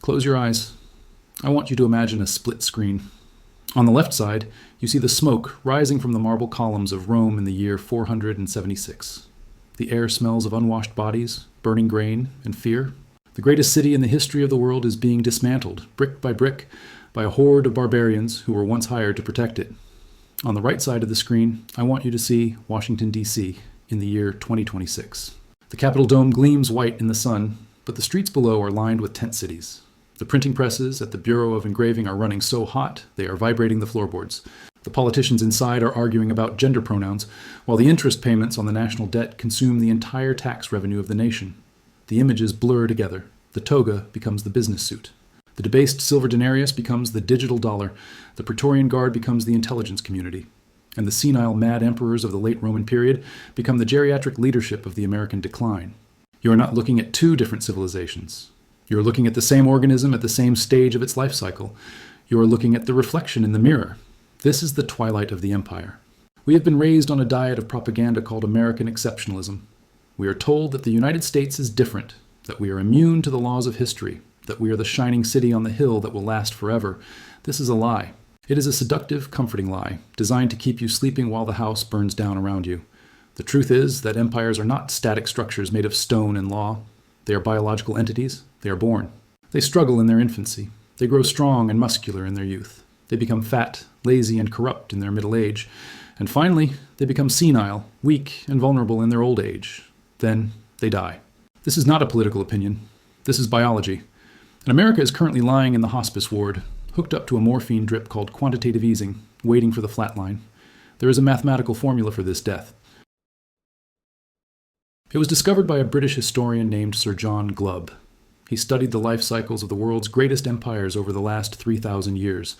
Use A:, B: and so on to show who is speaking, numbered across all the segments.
A: Close your eyes. I want you to imagine a split screen. On the left side, you see the smoke rising from the marble columns of Rome in the year 476. The air smells of unwashed bodies, burning grain, and fear. The greatest city in the history of the world is being dismantled, brick by a horde of barbarians who were once hired to protect it. On the right side of the screen, I want you to see Washington, D.C. in the year 2026. The Capitol dome gleams white in the sun, but the streets below are lined with tent cities. The printing presses at the Bureau of Engraving are running so hot, they are vibrating the floorboards. The politicians inside are arguing about gender pronouns, while the interest payments on the national debt consume the entire tax revenue of the nation. The images blur together. The toga becomes the business suit. The debased silver denarius becomes the digital dollar. The Praetorian Guard becomes the intelligence community. And the senile mad emperors of the late Roman period become the geriatric leadership of the American decline. You are not looking at two different civilizations. You are looking at the same organism at the same stage of its life cycle. You are looking at the reflection in the mirror. This is the twilight of the empire. We have been raised on a diet of propaganda called American exceptionalism. We are told that the United States is different, that we are immune to the laws of history, that we are the shining city on the hill that will last forever. This is a lie. It is a seductive, comforting lie, designed to keep you sleeping while the house burns down around you. The truth is that empires are not static structures made of stone and law. They are biological entities. They are born. They struggle in their infancy. They grow strong and muscular in their youth. They become fat, lazy, and corrupt in their middle age. And finally, they become senile, weak, and vulnerable in their old age. Then they die. This is not a political opinion. This is biology. And America is currently lying in the hospice ward, hooked up to a morphine drip called quantitative easing, waiting for the flatline. There is a mathematical formula for this death. It was discovered by a British historian named Sir John Glubb. He studied the life cycles of the world's greatest empires over the last 3,000 years.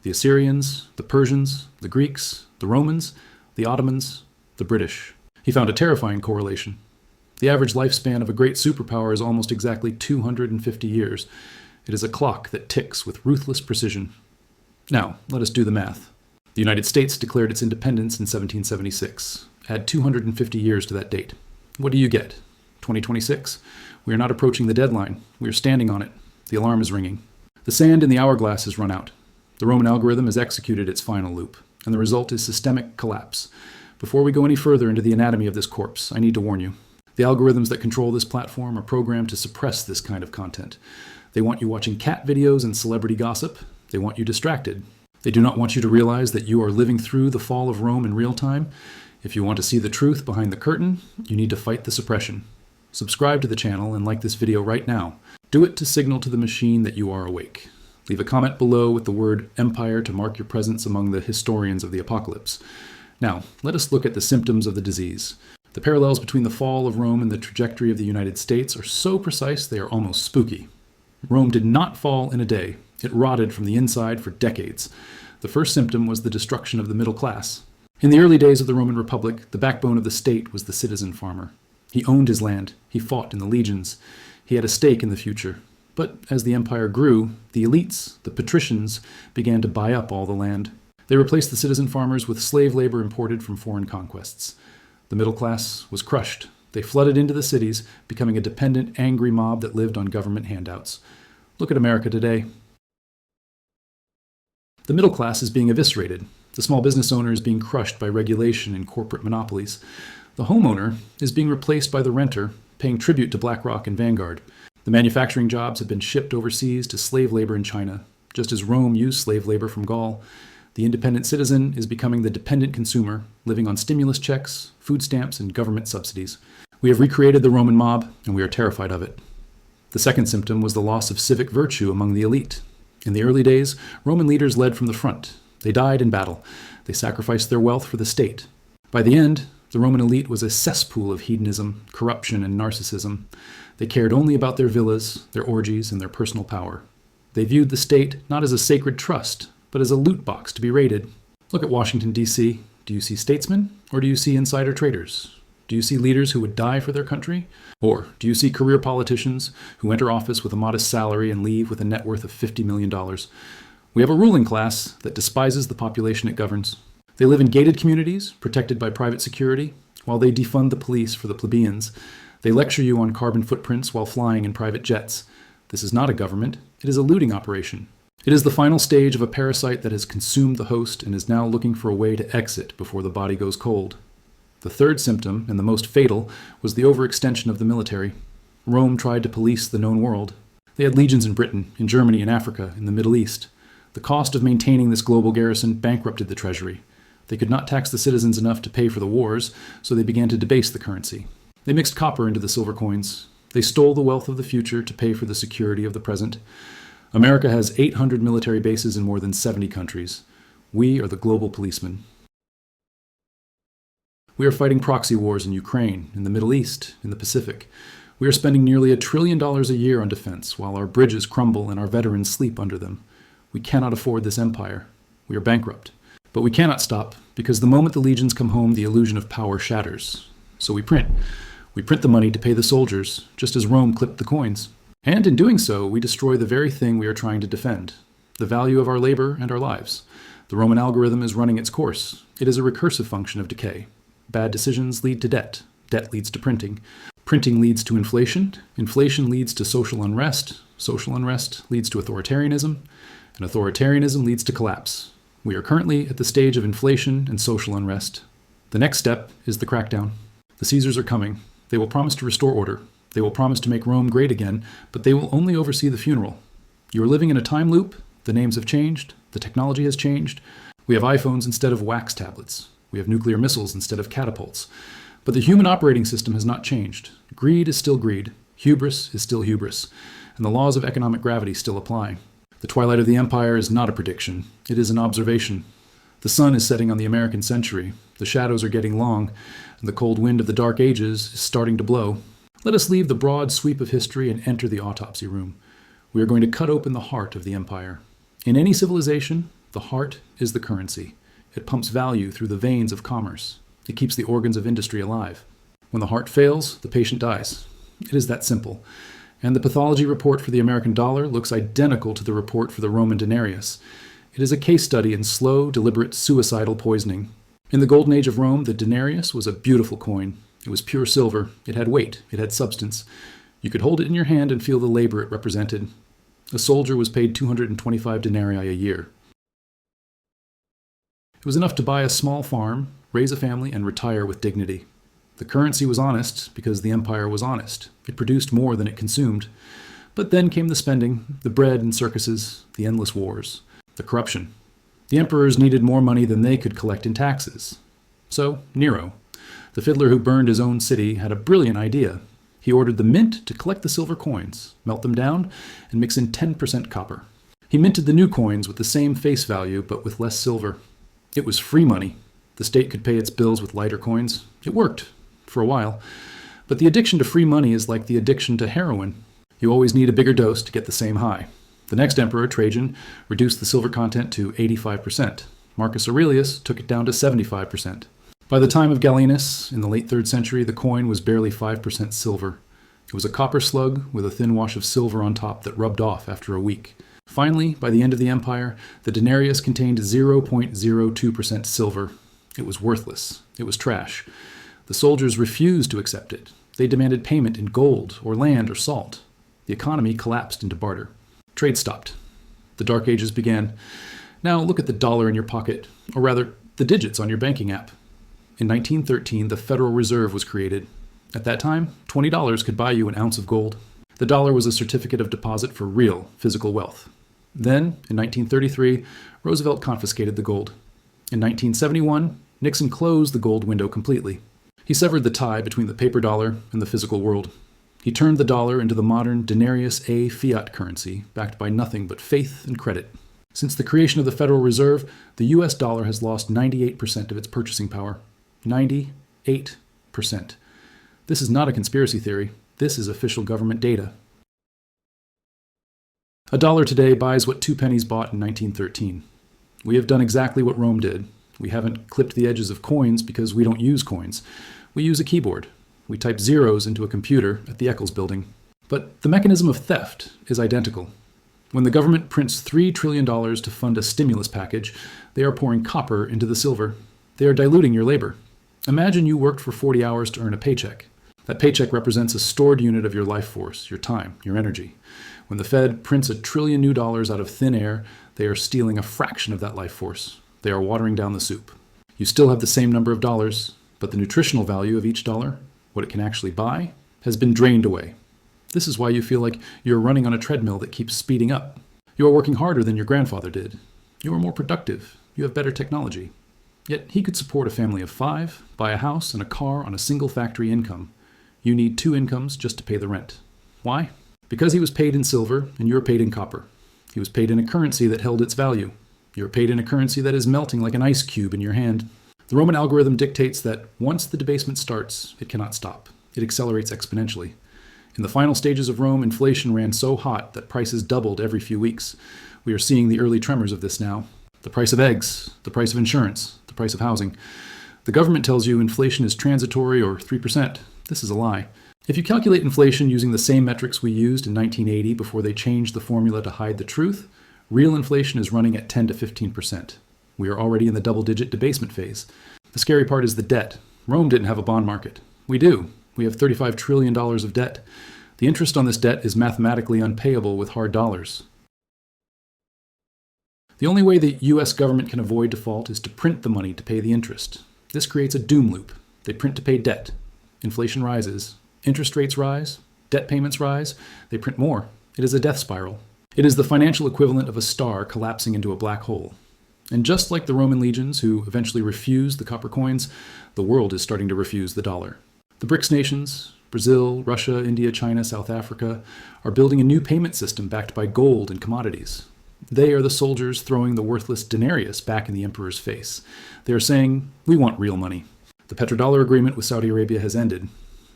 A: The Assyrians, the Persians, the Greeks, the Romans, the Ottomans, the British. He found a terrifying correlation. The average lifespan of a great superpower is almost exactly 250 years. It is a clock that ticks with ruthless precision. Now, let us do the math. The United States declared its independence in 1776. Add 250 years to that date. What do you get? 2026? We are not approaching the deadline. We are standing on it. The alarm is ringing. The sand in the hourglass has run out. The Roman algorithm has executed its final loop, and the result is systemic collapse. Before we go any further into the anatomy of this corpse, I need to warn you. The algorithms that control this platform are programmed to suppress this kind of content. They want you watching cat videos and celebrity gossip. They want you distracted. They do not want you to realize that you are living through the fall of Rome in real time. If you want to see the truth behind the curtain, you need to fight the suppression. Subscribe to the channel and like this video right now. Do it to signal to the machine that you are awake. Leave a comment below with the word empire to mark your presence among the historians of the apocalypse. Now, let us look at the symptoms of the disease. The parallels between the fall of Rome and the trajectory of the United States are so precise they are almost spooky. Rome did not fall in a day. It rotted from the inside for decades. The first symptom was the destruction of the middle class. In the early days of the Roman Republic, the backbone of the state was the citizen farmer. He owned his land. He fought in the legions. He had a stake in the future. But as the empire grew, the elites, the patricians, began to buy up all the land. They replaced the citizen farmers with slave labor imported from foreign conquests. The middle class was crushed. They flooded into the cities, becoming a dependent, angry mob that lived on government handouts. Look at America today. The middle class is being eviscerated. The small business owner is being crushed by regulation and corporate monopolies. The homeowner is being replaced by the renter, paying tribute to BlackRock and Vanguard. The manufacturing jobs have been shipped overseas to slave labor in China, just as Rome used slave labor from Gaul. The independent citizen is becoming the dependent consumer, living on stimulus checks, food stamps, and government subsidies. We have recreated the Roman mob, and we are terrified of it. The second symptom was the loss of civic virtue among the elite. In the early days, Roman leaders led from the front. They died in battle. They sacrificed their wealth for the state. By the end, the Roman elite was a cesspool of hedonism, corruption, and narcissism. They cared only about their villas, their orgies, and their personal power. They viewed the state not as a sacred trust, but as a loot box to be raided. Look at Washington, D.C. Do you see statesmen, or do you see insider traders? Do you see leaders who would die for their country? Or do you see career politicians who enter office with a modest salary and leave with a net worth of $50 million? We have a ruling class that despises the population it governs. They live in gated communities, protected by private security, while they defund the police for the plebeians. They lecture you on carbon footprints while flying in private jets. This is not a government, it is a looting operation. It is the final stage of a parasite that has consumed the host and is now looking for a way to exit before the body goes cold. The third symptom, and the most fatal, was the overextension of the military. Rome tried to police the known world. They had legions in Britain, in Germany, in Africa, in the Middle East. The cost of maintaining this global garrison bankrupted the treasury. They could not tax the citizens enough to pay for the wars, so they began to debase the currency. They mixed copper into the silver coins. They stole the wealth of the future to pay for the security of the present. America has 800 military bases in more than 70 countries. We are the global policemen. We are fighting proxy wars in Ukraine, in the Middle East, in the Pacific. We are spending nearly $1 trillion a year on defense, while our bridges crumble and our veterans sleep under them. We cannot afford this empire. We are bankrupt. But we cannot stop, because the moment the legions come home, the illusion of power shatters. So we print. We print the money to pay the soldiers, just as Rome clipped the coins. And in doing so, we destroy the very thing we are trying to defend, the value of our labor and our lives. The Roman algorithm is running its course. It is a recursive function of decay. Bad decisions lead to debt. Debt leads to printing. Printing leads to inflation. Inflation leads to social unrest. Social unrest leads to authoritarianism. And authoritarianism leads to collapse. We are currently at the stage of inflation and social unrest. The next step is the crackdown. The Caesars are coming. They will promise to restore order. They will promise to make Rome great again, but they will only oversee the funeral. You are living in a time loop. The names have changed. The technology has changed. We have iPhones instead of wax tablets. We have nuclear missiles instead of catapults. But the human operating system has not changed. Greed is still greed. Hubris is still hubris. And the laws of economic gravity still apply. The twilight of the empire is not a prediction. It is an observation. The sun is setting on the American century. The shadows are getting long, and the cold wind of the Dark Ages is starting to blow. Let us leave the broad sweep of history and enter the autopsy room. We are going to cut open the heart of the empire. In any civilization, the heart is the currency. It pumps value through the veins of commerce. It keeps the organs of industry alive. When the heart fails, the patient dies. It is that simple. And the pathology report for the American dollar looks identical to the report for the Roman denarius. It is a case study in slow, deliberate, suicidal poisoning. In the golden age of Rome, the denarius was a beautiful coin. It was pure silver. It had weight. It had substance. You could hold it in your hand and feel the labor it represented. A soldier was paid 225 denarii a year. It was enough to buy a small farm, raise a family, and retire with dignity. The currency was honest because the empire was honest. It produced more than it consumed. But then came the spending, the bread and circuses, the endless wars, the corruption. The emperors needed more money than they could collect in taxes. So Nero, the fiddler who burned his own city, had a brilliant idea. He ordered the mint to collect the silver coins, melt them down, and mix in 10% copper. He minted the new coins with the same face value, but with less silver. It was free money. The state could pay its bills with lighter coins. It worked, for a while. But the addiction to free money is like the addiction to heroin. You always need a bigger dose to get the same high. The next emperor, Trajan, reduced the silver content to 85%. Marcus Aurelius took it down to 75%. By the time of Gallienus, in the late 3rd century, the coin was barely 5% silver. It was a copper slug with a thin wash of silver on top that rubbed off after a week. Finally, by the end of the empire, the denarius contained 0.02% silver. It was worthless. It was trash. The soldiers refused to accept it. They demanded payment in gold or land or salt. The economy collapsed into barter. Trade stopped. The Dark Ages began. Now look at the dollar in your pocket, or rather, the digits on your banking app. In 1913, the Federal Reserve was created. At that time, $20 could buy you an ounce of gold. The dollar was a certificate of deposit for real, physical wealth. Then, in 1933, Roosevelt confiscated the gold. In 1971, Nixon closed the gold window completely. He severed the tie between the paper dollar and the physical world. He turned the dollar into the modern denarius A fiat currency, backed by nothing but faith and credit. Since the creation of the Federal Reserve, the US dollar has lost 98% of its purchasing power. 98%. This is not a conspiracy theory. This is official government data. A dollar today buys what 2 pennies bought in 1913. We have done exactly what Rome did. We haven't clipped the edges of coins because we don't use coins. We use a keyboard. We type zeros into a computer at the Eccles building. But the mechanism of theft is identical. When the government prints $3 trillion to fund a stimulus package, they are pouring copper into the silver. They are diluting your labor. Imagine you worked for 40 hours to earn a paycheck. That paycheck represents a stored unit of your life force, your time, your energy. When the Fed prints $1 trillion new dollars out of thin air, they are stealing a fraction of that life force. They are watering down the soup. You still have the same number of dollars, but the nutritional value of each dollar, what it can actually buy, has been drained away. This is why you feel like you're running on a treadmill that keeps speeding up. You are working harder than your grandfather did. You are more productive. You have better technology. Yet he could support a family of 5, buy a house and a car on a single factory income. You need 2 incomes just to pay the rent. Why? Because he was paid in silver and you are paid in copper. He was paid in a currency that held its value. You are paid in a currency that is melting like an ice cube in your hand. The Roman algorithm dictates that once the debasement starts, it cannot stop. It accelerates exponentially. In the final stages of Rome, inflation ran so hot that prices doubled every few weeks. We are seeing the early tremors of this now. The price of eggs, the price of insurance, the price of housing. The government tells you inflation is transitory or 3%. This is a lie. If you calculate inflation using the same metrics we used in 1980 before they changed the formula to hide the truth, real inflation is running at 10 to 15%. We are already in the double-digit debasement phase. The scary part is the debt. Rome didn't have a bond market. We do. We have $35 trillion of debt. The interest on this debt is mathematically unpayable with hard dollars. The only way the US government can avoid default is to print the money to pay the interest. This creates a doom loop. They print to pay debt. Inflation rises. Interest rates rise. Debt payments rise. They print more. It is a death spiral. It is the financial equivalent of a star collapsing into a black hole. And just like the Roman legions, who eventually refused the copper coins, the world is starting to refuse the dollar. The BRICS nations, Brazil, Russia, India, China, South Africa, are building a new payment system backed by gold and commodities. They are the soldiers throwing the worthless denarius back in the emperor's face. They are saying, we want real money. The petrodollar agreement with Saudi Arabia has ended.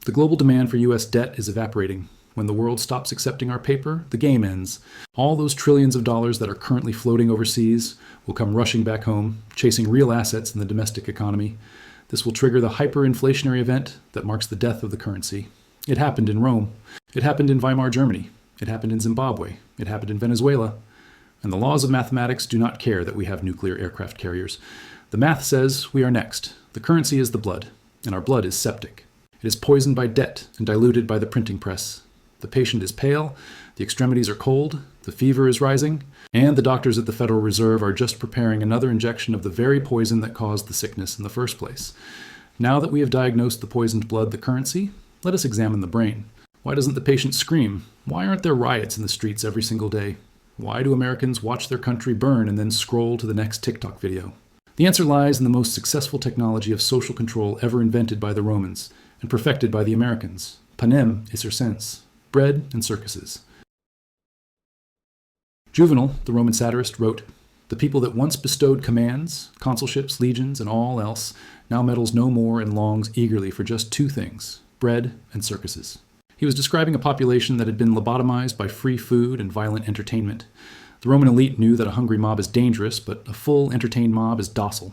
A: The global demand for US debt is evaporating. When the world stops accepting our paper, the game ends. All those trillions of dollars that are currently floating overseas will come rushing back home, chasing real assets in the domestic economy. This will trigger the hyperinflationary event that marks the death of the currency. It happened in Rome. It happened in Weimar Germany. It happened in Zimbabwe. It happened in Venezuela. And the laws of mathematics do not care that we have nuclear aircraft carriers. The math says we are next. The currency is the blood, and our blood is septic. It is poisoned by debt and diluted by the printing press. The patient is pale, the extremities are cold, the fever is rising, and the doctors at the Federal Reserve are just preparing another injection of the very poison that caused the sickness in the first place. Now that we have diagnosed the poisoned blood, the currency, let us examine the brain. Why doesn't the patient scream? Why aren't there riots in the streets every single day? Why do Americans watch their country burn and then scroll to the next TikTok video? The answer lies in the most successful technology of social control ever invented by the Romans and perfected by the Americans. Panem et circenses. Bread and circuses. Juvenal, the Roman satirist, wrote, "The people that once bestowed commands, consulships, legions, and all else, now meddles no more and longs eagerly for just 2 things, bread and circuses." He was describing a population that had been lobotomized by free food and violent entertainment. The Roman elite knew that a hungry mob is dangerous, but a full, entertained mob is docile.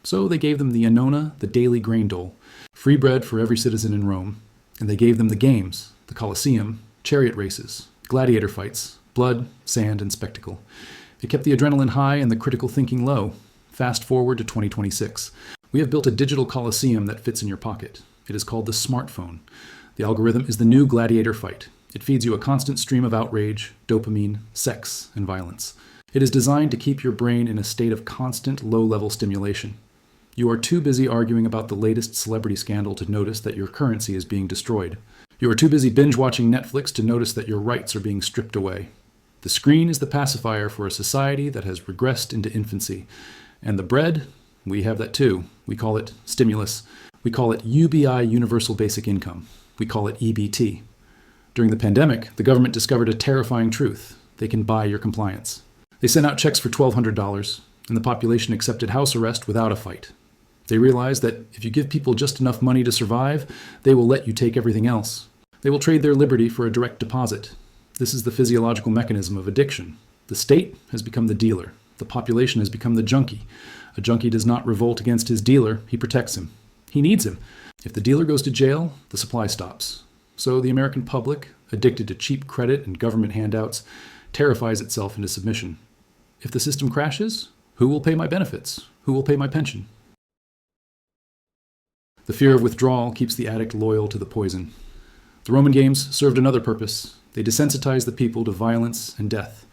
A: So they gave them the annona, the daily grain dole, free bread for every citizen in Rome, and they gave them the games, the Colosseum, chariot races, gladiator fights, blood, sand, and spectacle. It kept the adrenaline high and the critical thinking low. Fast forward to 2026. We have built a digital Colosseum that fits in your pocket. It is called the smartphone. The algorithm is the new gladiator fight. It feeds you a constant stream of outrage, dopamine, sex, and violence. It is designed to keep your brain in a state of constant low-level stimulation. You are too busy arguing about the latest celebrity scandal to notice that your currency is being destroyed. You are too busy binge-watching Netflix to notice that your rights are being stripped away. The screen is the pacifier for a society that has regressed into infancy. And the bread, we have that too. We call it stimulus. We call it UBI, Universal Basic Income. We call it EBT. During the pandemic, the government discovered a terrifying truth. They can buy your compliance. They sent out checks for $1,200, and the population accepted house arrest without a fight. They realized that if you give people just enough money to survive, they will let you take everything else. They will trade their liberty for a direct deposit. This is the physiological mechanism of addiction. The state has become the dealer. The population has become the junkie. A junkie does not revolt against his dealer, he protects him. He needs him. If the dealer goes to jail, the supply stops. So the American public, addicted to cheap credit and government handouts, terrifies itself into submission. If the system crashes, who will pay my benefits? Who will pay my pension? The fear of withdrawal keeps the addict loyal to the poison. The Roman games served another purpose. They desensitized the people to violence and death.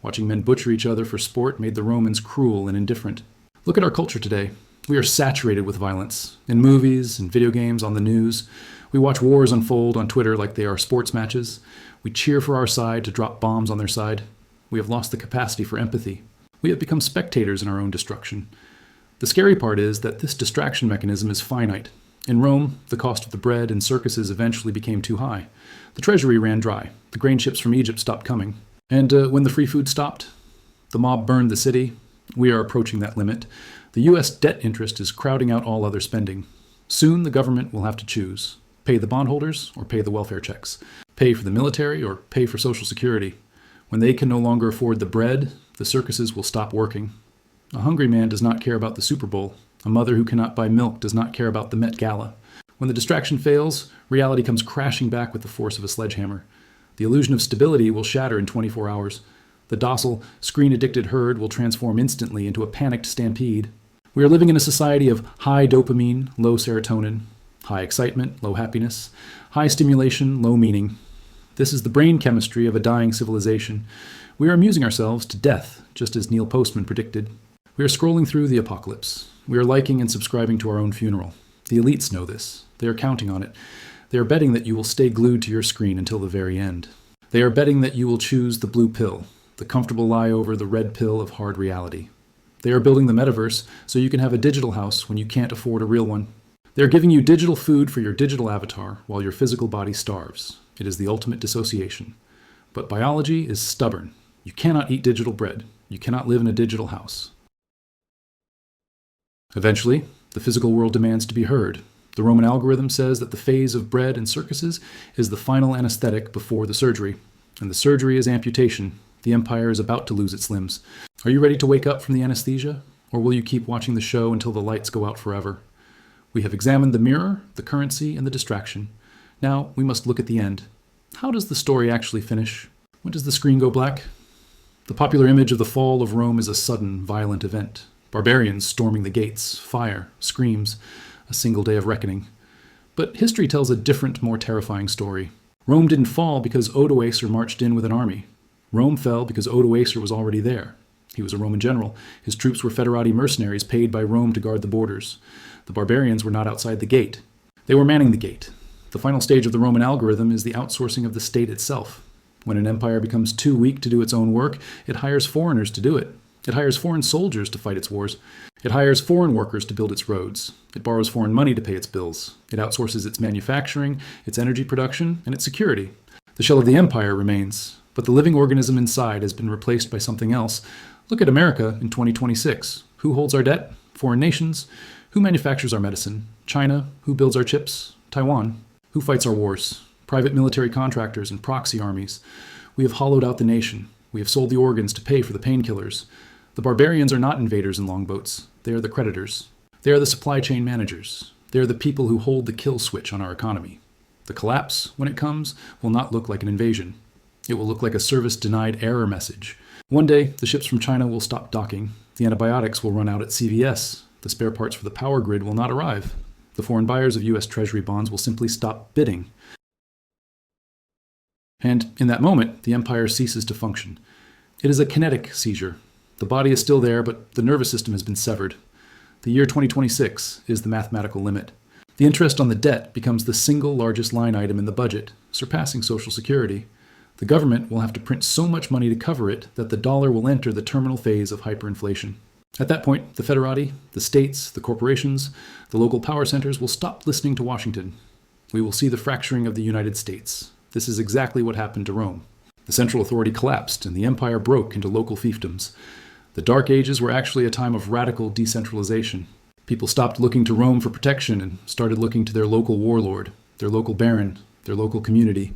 A: Watching men butcher each other for sport made the Romans cruel and indifferent. Look at our culture today. We are saturated with violence. In movies, in video games, on the news. We watch wars unfold on Twitter like they are sports matches. We cheer for our side to drop bombs on their side. We have lost the capacity for empathy. We have become spectators in our own destruction. The scary part is that this distraction mechanism is finite. In Rome, the cost of the bread and circuses eventually became too high. The treasury ran dry. The grain ships from Egypt stopped coming. And when the free food stopped, the mob burned the city. We are approaching that limit. The U.S. debt interest is crowding out all other spending. Soon the government will have to choose. Pay the bondholders or pay the welfare checks. Pay for the military or pay for Social Security. When they can no longer afford the bread, the circuses will stop working. A hungry man does not care about the Super Bowl. A mother who cannot buy milk does not care about the Met Gala. When the distraction fails, reality comes crashing back with the force of a sledgehammer. The illusion of stability will shatter in 24 hours. The docile, screen-addicted herd will transform instantly into a panicked stampede. We are living in a society of high dopamine, low serotonin, high excitement, low happiness, high stimulation, low meaning. This is the brain chemistry of a dying civilization. We are amusing ourselves to death, just as Neil Postman predicted. We are scrolling through the apocalypse. We are liking and subscribing to our own funeral. The elites know this. They are counting on it. They are betting that you will stay glued to your screen until the very end. They are betting that you will choose the blue pill, the comfortable lie over the red pill of hard reality. They are building the metaverse so you can have a digital house when you can't afford a real one. They are giving you digital food for your digital avatar while your physical body starves. It is the ultimate dissociation. But biology is stubborn. You cannot eat digital bread. You cannot live in a digital house. Eventually, the physical world demands to be heard. The Roman algorithm says that the phase of bread and circuses is the final anesthetic before the surgery. And the surgery is amputation. The empire is about to lose its limbs. Are you ready to wake up from the anesthesia? Or will you keep watching the show until the lights go out forever? We have examined the mirror, the currency, and the distraction. Now we must look at the end. How does the story actually finish? When does the screen go black? The popular image of the fall of Rome is a sudden, violent event. Barbarians storming the gates, fire, screams, a single day of reckoning. But history tells a different, more terrifying story. Rome didn't fall because Odoacer marched in with an army. Rome fell because Odoacer was already there. He was a Roman general. His troops were federati mercenaries paid by Rome to guard the borders. The barbarians were not outside the gate. They were manning the gate. The final stage of the Roman algorithm is the outsourcing of the state itself. When an empire becomes too weak to do its own work, it hires foreigners to do it. It hires foreign soldiers to fight its wars. It hires foreign workers to build its roads. It borrows foreign money to pay its bills. It outsources its manufacturing, its energy production, and its security. The shell of the empire remains, but the living organism inside has been replaced by something else. Look at America in 2026. Who holds our debt? Foreign nations. Who manufactures our medicine? China. Who builds our chips? Taiwan. Who fights our wars? Private military contractors and proxy armies. We have hollowed out the nation. We have sold the organs to pay for the painkillers. The barbarians are not invaders in longboats. They are the creditors. They are the supply chain managers. They are the people who hold the kill switch on our economy. The collapse, when it comes, will not look like an invasion. It will look like a service-denied error message. One day, the ships from China will stop docking. The antibiotics will run out at CVS. The spare parts for the power grid will not arrive. The foreign buyers of U.S. Treasury bonds will simply stop bidding. And in that moment, the empire ceases to function. It is a kinetic seizure. The body is still there, but the nervous system has been severed. The year 2026 is the mathematical limit. The interest on the debt becomes the single largest line item in the budget, surpassing Social Security. The government will have to print so much money to cover it that the dollar will enter the terminal phase of hyperinflation. At that point, the federati, the states, the corporations, the local power centers will stop listening to Washington. We will see the fracturing of the United States. This is exactly what happened to Rome. The central authority collapsed and the empire broke into local fiefdoms. The Dark Ages were actually a time of radical decentralization. People stopped looking to Rome for protection and started looking to their local warlord, their local baron, their local community.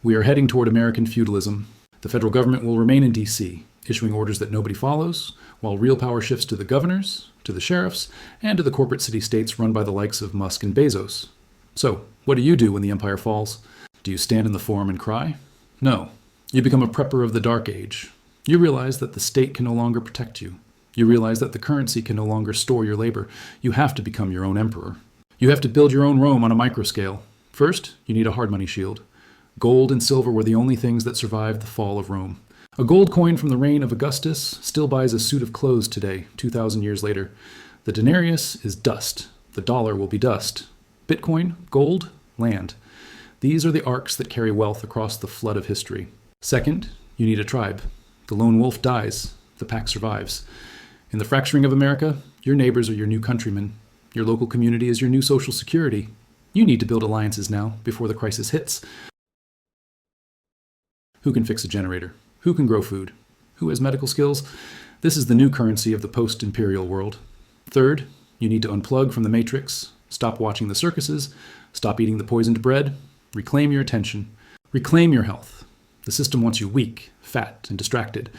A: We are heading toward American feudalism. The federal government will remain in D.C., issuing orders that nobody follows, while real power shifts to the governors, to the sheriffs, and to the corporate city-states run by the likes of Musk and Bezos. So, what do you do when the empire falls? Do you stand in the forum and cry? No. You become a prepper of the Dark Age. You realize that the state can no longer protect you. You realize that the currency can no longer store your labor. You have to become your own emperor. You have to build your own Rome on a microscale. First, you need a hard money shield. Gold and silver were the only things that survived the fall of Rome. A gold coin from the reign of Augustus still buys a suit of clothes today, 2,000 years later. The denarius is dust. The dollar will be dust. Bitcoin, gold, land. These are the arcs that carry wealth across the flood of history. Second, you need a tribe. The lone wolf dies. The pack survives. In the fracturing of America, your neighbors are your new countrymen. Your local community is your new social security. You need to build alliances now, before the crisis hits. Who can fix a generator? Who can grow food? Who has medical skills? This is the new currency of the post-imperial world. Third, you need to unplug from the matrix, stop watching the circuses, stop eating the poisoned bread, reclaim your attention, reclaim your health. The system wants you weak, fat, and distracted.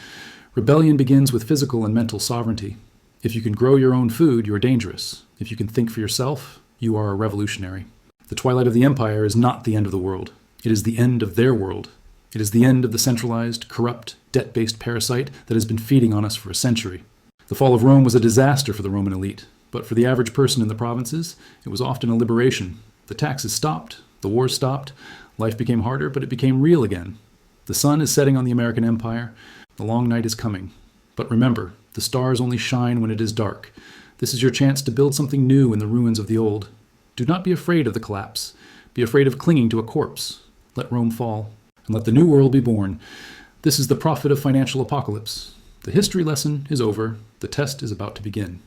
A: Rebellion begins with physical and mental sovereignty. If you can grow your own food, you're dangerous. If you can think for yourself, you are a revolutionary. The twilight of the empire is not the end of the world. It is the end of their world. It is the end of the centralized, corrupt, debt-based parasite that has been feeding on us for a century. The fall of Rome was a disaster for the Roman elite, but for the average person in the provinces, it was often a liberation. The taxes stopped, the wars stopped, life became harder, but it became real again. The sun is setting on the American empire, the long night is coming. But remember, the stars only shine when it is dark. This is your chance to build something new in the ruins of the old. Do not be afraid of the collapse. Be afraid of clinging to a corpse. Let Rome fall, and let the new world be born. This is the prophet of financial apocalypse. The history lesson is over. The test is about to begin.